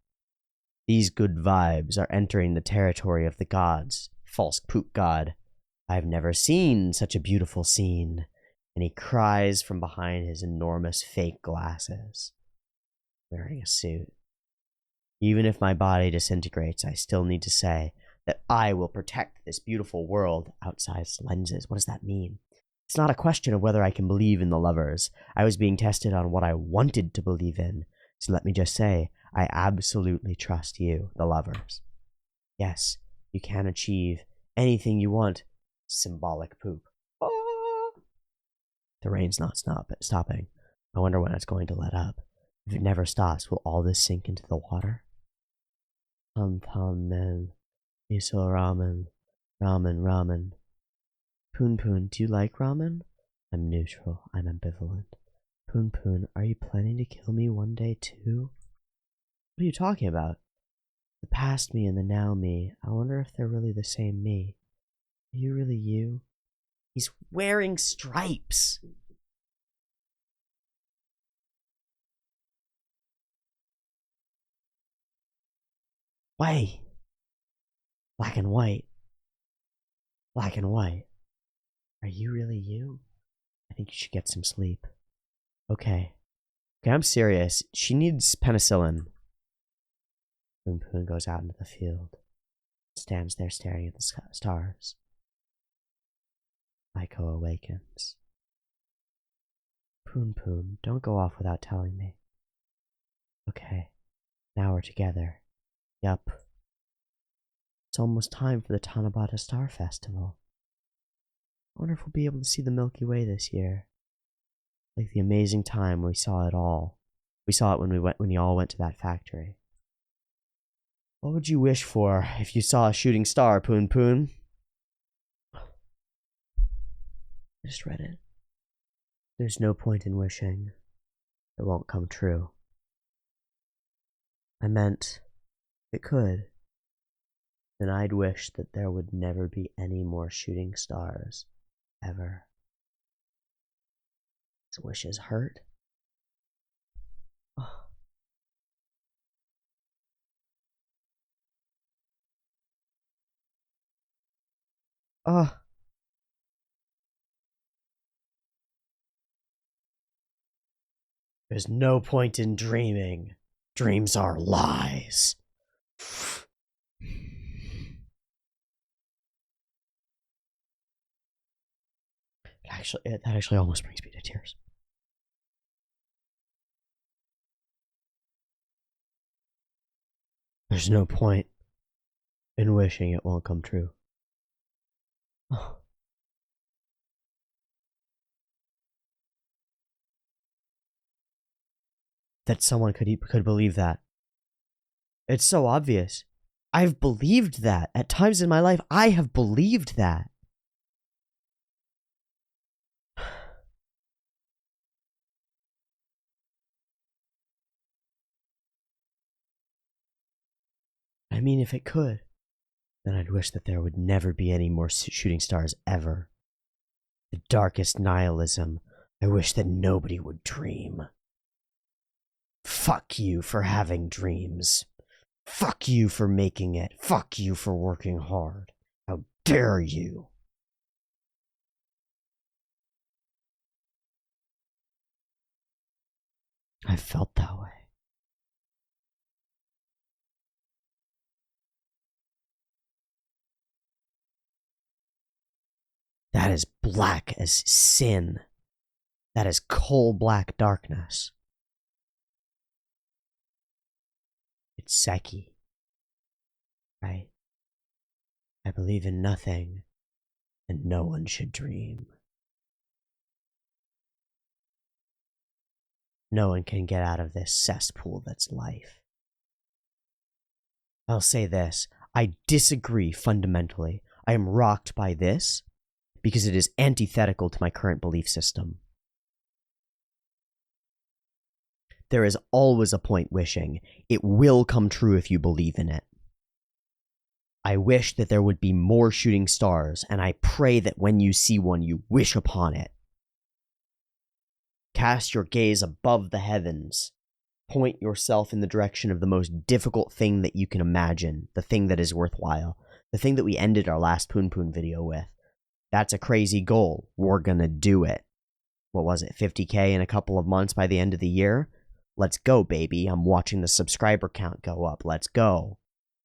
These good vibes are entering the territory of the gods. False poop god. I've never seen such a beautiful scene. And he cries from behind his enormous fake glasses. Wearing a suit. Even if my body disintegrates, I still need to say that I will protect this beautiful world outside its lenses. What does that mean? It's not a question of whether I can believe in the lovers. I was being tested on what I wanted to believe in. So let me just say, I absolutely trust you, the lovers. Yes, you can achieve anything you want. Symbolic poop. Ah! The rain's not stopping. I wonder when it's going to let up. If it never stops, will all this sink into the water? Men. Miso ramen. Poonpoon, do you like ramen? I'm neutral. I'm ambivalent. Poonpoon, are you planning to kill me one day too? What are you talking about? The past me and the now me. I wonder if they're really the same me. Are you really you? He's wearing stripes. Why? Black and white. Black and white. Are you really you? I think you should get some sleep. Okay. Okay, I'm serious. She needs penicillin. Poonpoon goes out into the field. Stands there staring at the stars. Aiko awakens. Poonpoon, don't go off without telling me. Okay. Now we're together. Yup. It's almost time for the Tanabata Star Festival. I wonder if we'll be able to see the Milky Way this year. Like the amazing time we saw it all. We saw it when we all went to that factory. What would you wish for if you saw a shooting star, Poonpoon? I just read it. There's no point in wishing. It won't come true. I meant, if it could, then I'd wish that there would never be any more shooting stars. Ever. His wishes hurt. Oh. Oh. There's no point in dreaming. Dreams are lies. That actually almost brings me to tears. There's no point in wishing it won't come true. Oh. That someone could believe that. It's so obvious. I've believed that. At times in my life, I have believed that. I mean, if it could, then I'd wish that there would never be any more shooting stars ever. The darkest nihilism. I wish that nobody would dream. Fuck you for having dreams. Fuck you for making it. Fuck you for working hard. How dare you? I felt that way. That is black as sin. That is coal black darkness. It's Seki. Right? I believe in nothing, and no one should dream. No one can get out of this cesspool that's life. I'll say this. I disagree fundamentally. I am rocked by this because it is antithetical to my current belief system. There is always a point wishing. It will come true if you believe in it. I wish that there would be more shooting stars, and I pray that when you see one, you wish upon it. Cast your gaze above the heavens. Point yourself in the direction of the most difficult thing that you can imagine, the thing that is worthwhile, the thing that we ended our last Poonpoon video with. That's a crazy goal. We're gonna do it. What was it, 50K in a couple of months by the end of the year? Let's go, baby. I'm watching the subscriber count go up. Let's go.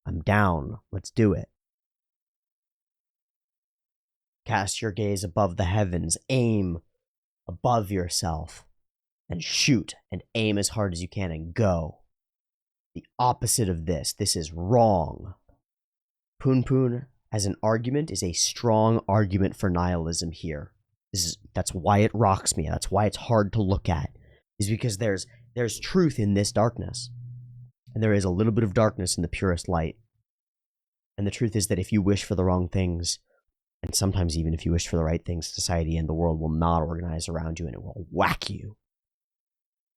I'm down. Let's do it. Cast your gaze above the heavens. Aim above yourself. And shoot and aim as hard as you can and go. The opposite of this. This is wrong. Poonpoon, as an argument, is a strong argument for nihilism here. That's why it rocks me. That's why it's hard to look at. Is because there's truth in this darkness. And there is a little bit of darkness in the purest light. And the truth is that if you wish for the wrong things, and sometimes even if you wish for the right things, society and the world will not organize around you and it will whack you.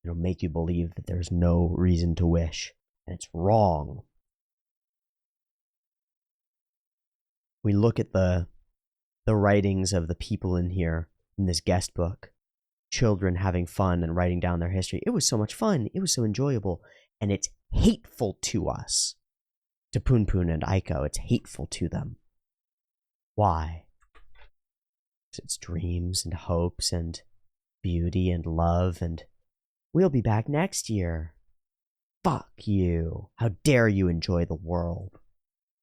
It'll make you believe that there's no reason to wish, and it's wrong. We look at the writings of the people in here, in this guest book, children having fun and writing down their history. It was so much fun. It was so enjoyable. And it's hateful to us. To Poonpoon and Aiko, it's hateful to them. Why? It's dreams and hopes and beauty and love, and we'll be back next year. Fuck you. How dare you enjoy the world?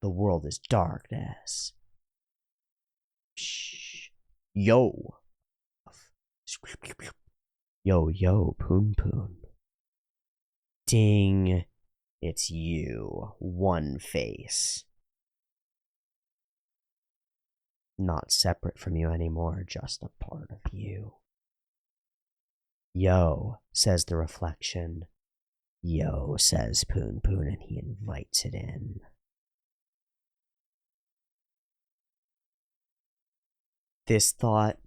The world is darkness. Shh. Yo. Yo, Poonpoon. Ding. It's you. One face. Not separate from you anymore, just a part of you. Yo, says the reflection. Yo, says Poonpoon, and he invites it in. This thought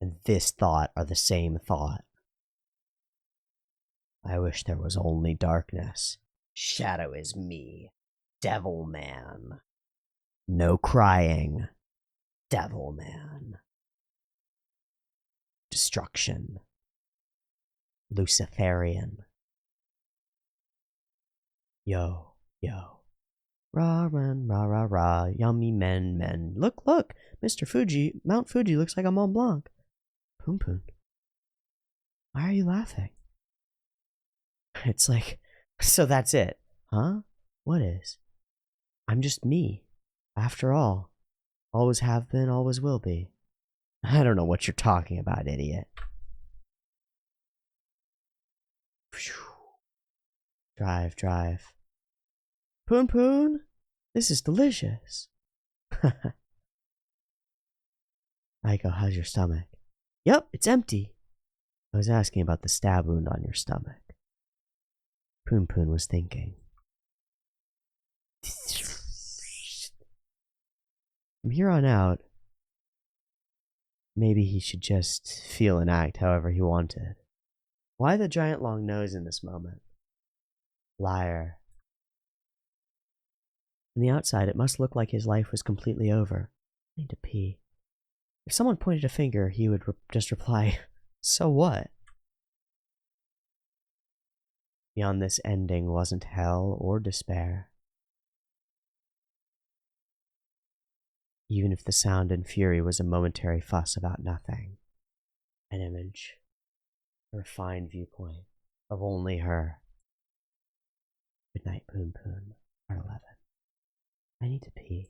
and this thought are the same thought. I wish there was only darkness. Shadow is me, Devil Man. No crying, Devil Man. Destruction. Luciferian. Yo. Rah, run, rah, rah, rah, yummy men. Look, Mr. Fuji, Mount Fuji looks like a Mont Blanc. Poonpoon, why are you laughing? It's like, so that's it, huh? What is? I'm just me, after all. Always have been, always will be. I don't know what you're talking about, idiot. Drive. Poonpoon, this is delicious. Aiko, how's your stomach? Yep, it's empty. I was asking about the stab wound on your stomach. Poonpoon was thinking. From here on out, maybe he should just feel and act however he wanted. Why the giant long nose in this moment? Liar. On the outside, it must look like his life was completely over. I need to pee. If someone pointed a finger, he would just reply, so what? Beyond this ending wasn't hell or despair. Even if the sound and fury was a momentary fuss about nothing. An image. A refined viewpoint of only her. Good night, Poonpoon. Part 11. I need to pee.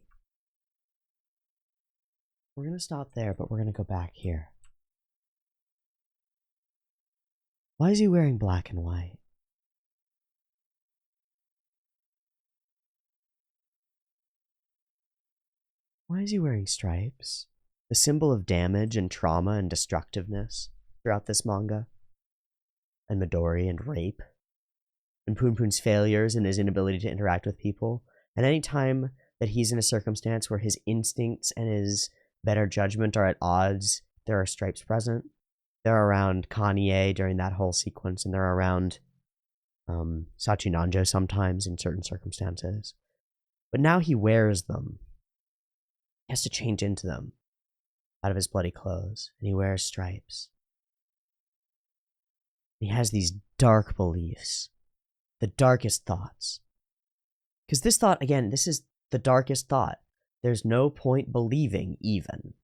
We're going to stop there, but we're going to go back here. Why is he wearing black and white? Why is he wearing stripes? The symbol of damage and trauma and destructiveness throughout this manga. And Midori and rape. And Poonpoon's failures and his inability to interact with people. And any time that he's in a circumstance where his instincts and his better judgment are at odds, there are stripes present. They're around Kanye during that whole sequence, and they're around Sachinanjo sometimes in certain circumstances. But now he wears them. He has to change into them out of his bloody clothes, and he wears stripes. He has these dark beliefs, the darkest thoughts. Because this thought, again, this is the darkest thought. There's no point believing, even.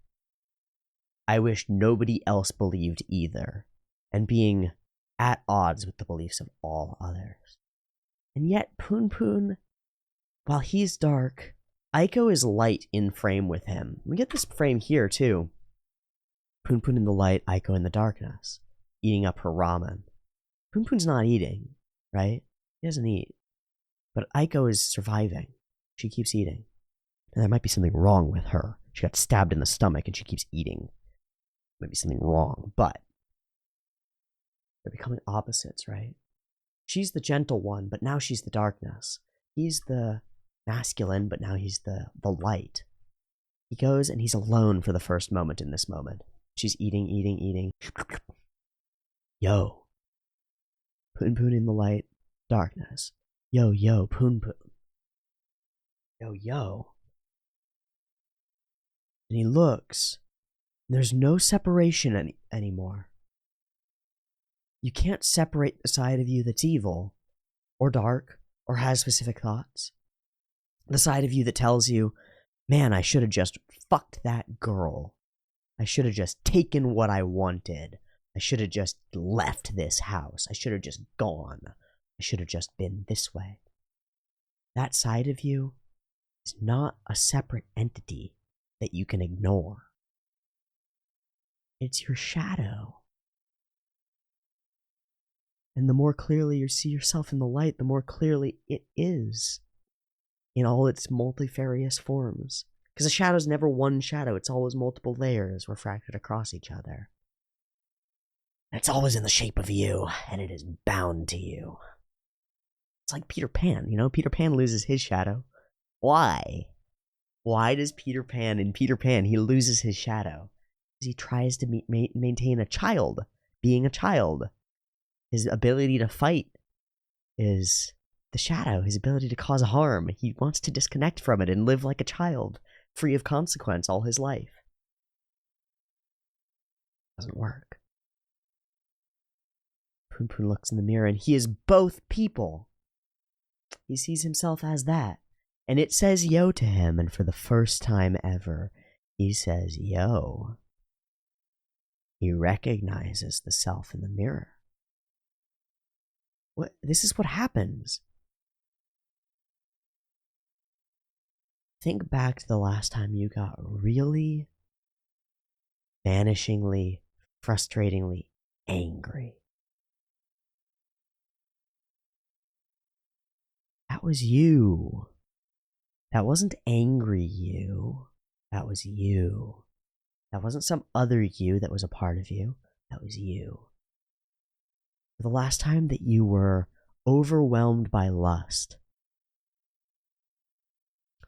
I wish nobody else believed either, and being at odds with the beliefs of all others. And yet, Poonpoon, while he's dark, Aiko is light in frame with him. We get this frame here, too. Poonpoon in the light, Aiko in the darkness, eating up her ramen. Poonpoon's not eating, right? He doesn't eat. But Aiko is surviving. She keeps eating. And there might be something wrong with her. She got stabbed in the stomach and she keeps eating. Might be something wrong, but they're becoming opposites, right? She's the gentle one, but now she's the darkness. He's the masculine, but now he's the light. He goes and he's alone for the first moment in this moment. She's eating. Yo. Poonpoon in the light, darkness. Yo, yo, Poonpoon. Yo, yo. And he looks. And there's no separation anymore. You can't separate the side of you that's evil, or dark, or has specific thoughts. The side of you that tells you, man, I should have just fucked that girl. I should have just taken what I wanted. I should have just left this house. I should have just gone. I should have just been this way. That side of you is not a separate entity that you can ignore. It's your shadow. And the more clearly you see yourself in the light, the more clearly it is in all its multifarious forms. Because a shadow is never one shadow. It's always multiple layers refracted across each other. And it's always in the shape of you, and it is bound to you. It's like Peter Pan, you know? Peter Pan loses his shadow. Why? Why does Peter Pan, in Peter Pan, he loses his shadow? Because he tries to maintain a child, being a child. His ability to fight is the shadow, his ability to cause harm. He wants to disconnect from it and live like a child, free of consequence all his life. Doesn't work. Poonpoon looks in the mirror and he is both people. He sees himself as that. And it says yo to him, and for the first time ever, he says yo. He recognizes the self in the mirror. This is what happens. Think back to the last time you got really, vanishingly, frustratingly angry. That was you. That wasn't angry you. That was you. That wasn't some other you that was a part of you. That was you. The last time that you were overwhelmed by lust.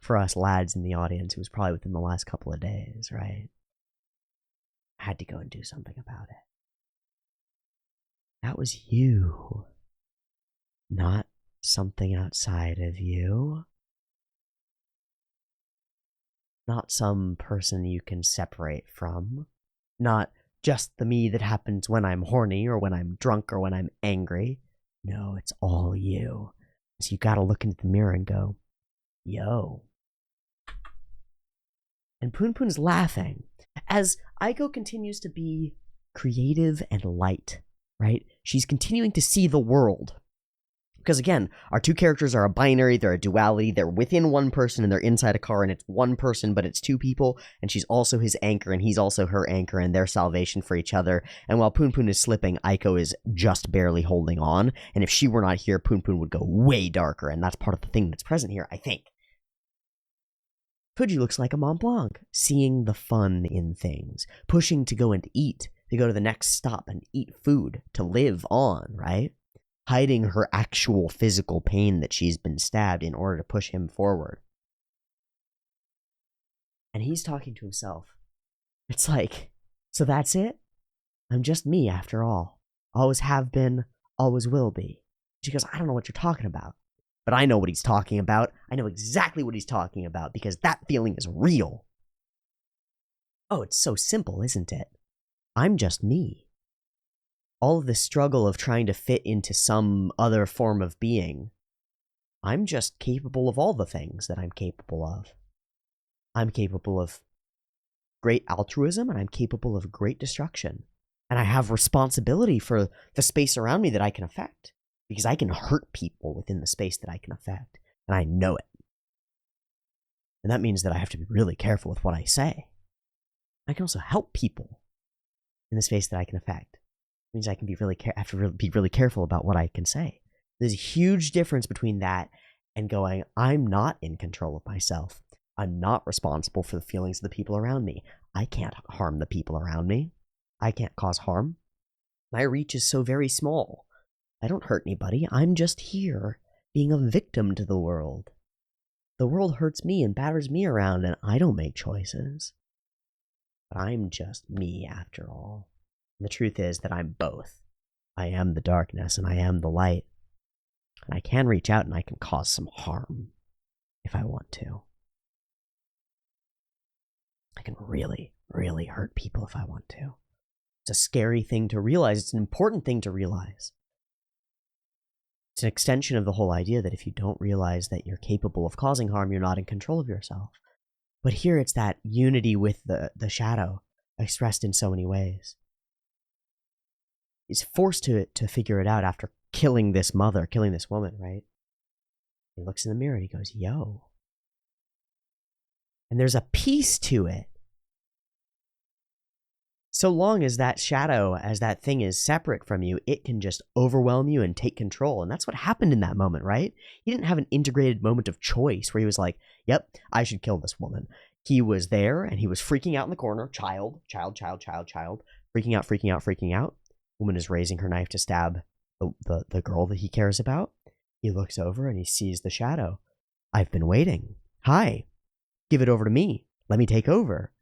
For us lads in the audience, it was probably within the last couple of days, right? I had to go and do something about it. That was you. Not something outside of you. Not some person you can separate from. Not just the me that happens when I'm horny or when I'm drunk or when I'm angry. No, it's all you. So you gotta look into the mirror and go, yo. And Poonpoon's laughing as Aiko continues to be creative and light, right? She's continuing to see the world. Because again, our two characters are a binary, they're a duality, they're within one person and they're inside a car and it's one person, but it's two people, and she's also his anchor and he's also her anchor and they're salvation for each other. And while Poonpoon is slipping, Aiko is just barely holding on, and if she were not here, Poonpoon would go way darker, and that's part of the thing that's present here, I think. Fuji looks like a Mont Blanc, seeing the fun in things, pushing to go and eat, to go to the next stop and eat food, to live on, right? Hiding her actual physical pain that she's been stabbed in order to push him forward. And he's talking to himself. It's like, so that's it? I'm just me after all. Always have been, always will be. She goes, I don't know what you're talking about. But I know what he's talking about. I know exactly what he's talking about because that feeling is real. Oh, it's so simple, isn't it? I'm just me. All of this struggle of trying to fit into some other form of being, I'm just capable of all the things that I'm capable of. I'm capable of great altruism, and I'm capable of great destruction. And I have responsibility for the space around me that I can affect, because I can hurt people within the space that I can affect, and I know it. And that means that I have to be really careful with what I say. I can also help people in the space that I can affect. Means I can be be really careful about what I can say. There's a huge difference between that and going, I'm not in control of myself. I'm not responsible for the feelings of the people around me. I can't harm the people around me. I can't cause harm. My reach is so very small. I don't hurt anybody. I'm just here being a victim to the world. The world hurts me and batters me around, and I don't make choices. But I'm just me after all. And the truth is that I'm both. I am the darkness and I am the light. And I can reach out and I can cause some harm if I want to. I can really, really hurt people if I want to. It's a scary thing to realize. It's an important thing to realize. It's an extension of the whole idea that if you don't realize that you're capable of causing harm, you're not in control of yourself. But here it's that unity with the shadow expressed in so many ways. He's forced to figure it out after killing this mother, killing this woman, right? He looks in the mirror and he goes, yo. And there's a peace to it. So long as that shadow, as that thing is separate from you, it can just overwhelm you and take control. And that's what happened in that moment, right? He didn't have an integrated moment of choice where he was like, yep, I should kill this woman. He was there and he was freaking out in the corner. Child. Freaking out. Woman is raising her knife to stab the girl that he cares about. He looks over and he sees the shadow. I've been waiting. Hi. Give it over to me. Let me take over.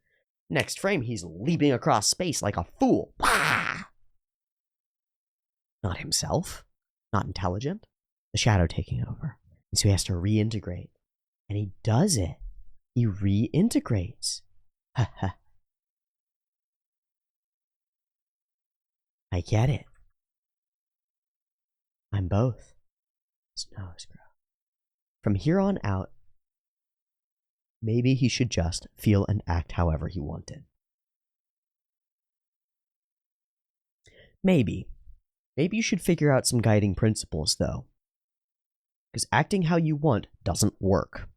Next frame, he's leaping across space like a fool. Wah! Not himself. Not intelligent. The shadow taking over. And so he has to reintegrate. And he does it. He reintegrates. Ha ha. I get it. I'm both. His nose grows. From here on out, maybe he should just feel and act however he wanted. Maybe. Maybe you should figure out some guiding principles, though. Because acting how you want doesn't work.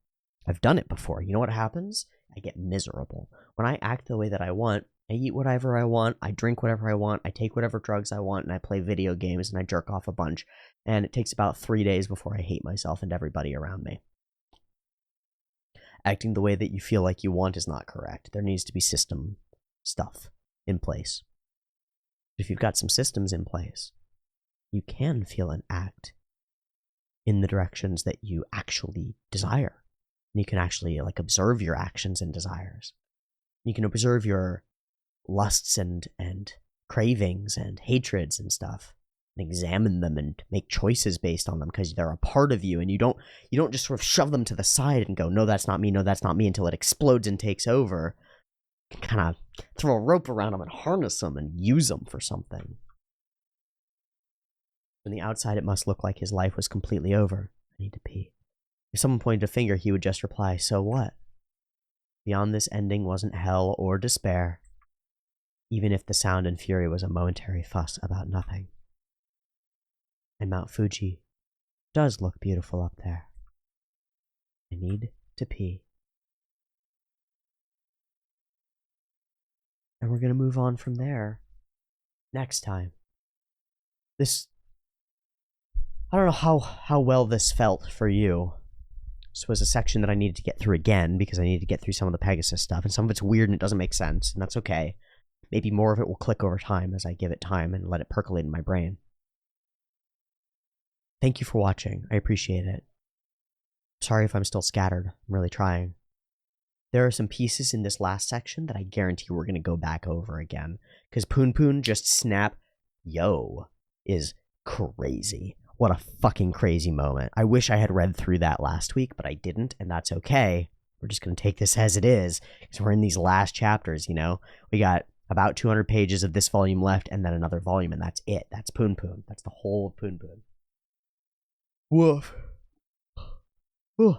I've done it before. You know what happens? I get miserable. When I act the way that I want, I eat whatever I want, I drink whatever I want, I take whatever drugs I want, and I play video games, and I jerk off a bunch. And it takes about 3 days before I hate myself and everybody around me. Acting the way that you feel like you want is not correct. There needs to be system stuff in place. If you've got some systems in place, you can feel and act in the directions that you actually desire. And you can actually observe your actions and desires. You can observe your lusts and cravings and hatreds and stuff, and examine them and make choices based on them because they're a part of you, and you don't just sort of shove them to the side and go, no, that's not me, until it explodes and takes over. You can kind of throw a rope around them and harness them and use them for something. On the outside, it must look like his life was completely over. I need to pee. If someone pointed a finger, he would just reply, so what? Beyond this ending wasn't hell or despair, even if the sound and fury was a momentary fuss about nothing. And Mount Fuji does look beautiful up there. I need to pee. And we're going to move on from there next time. I don't know how well this felt for you. This was a section that I needed to get through again because I needed to get through some of the Pegasus stuff, and some of it's weird and it doesn't make sense, and that's okay. Maybe more of it will click over time as I give it time and let it percolate in my brain. Thank you for watching. I appreciate it. Sorry if I'm still scattered. I'm really trying. There are some pieces in this last section that I guarantee we're going to go back over again. Because Poonpoon just snap, yo, is crazy. What a fucking crazy moment. I wish I had read through that last week, but I didn't, and that's okay. We're just going to take this as it is, because we're in these last chapters, you know? We got about 200 pages of this volume left, and then another volume, and that's it. That's Poonpoon. That's the whole Poonpoon. Woof. Woof.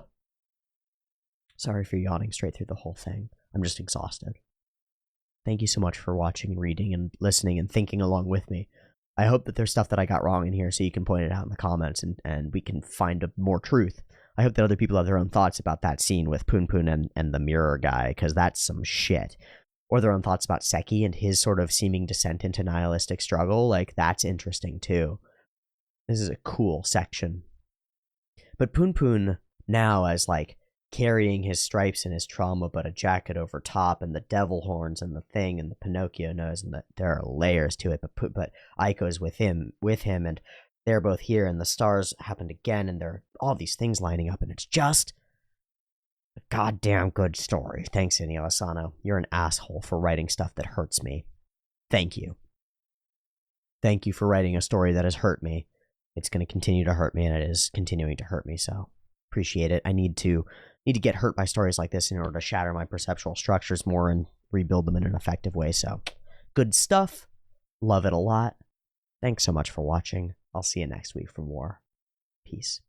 Sorry for yawning straight through the whole thing. I'm just exhausted. Thank you so much for watching and reading and listening and thinking along with me. I hope that there's stuff that I got wrong in here so you can point it out in the comments and we can find more truth. I hope that other people have their own thoughts about that scene with Poonpoon and the mirror guy, because that's some shit. Or their own thoughts about Seki and his sort of seeming descent into nihilistic struggle. That's interesting too. This is a cool section. But Poonpoon now as carrying his stripes and his trauma, but a jacket over top, and the devil horns, and the thing, and the Pinocchio nose, and there are layers to it. But Aiko's with him, and they're both here, and the stars happened again, and there are all these things lining up, and it's just a goddamn good story. Thanks, Inio Asano. You're an asshole for writing stuff that hurts me. Thank you. Thank you for writing a story that has hurt me. It's going to continue to hurt me, and it is continuing to hurt me, so appreciate it. I need to get hurt by stories like this in order to shatter my perceptual structures more and rebuild them in an effective way, so good stuff. Love it a lot. Thanks so much for watching. I'll see you next week for more. Peace.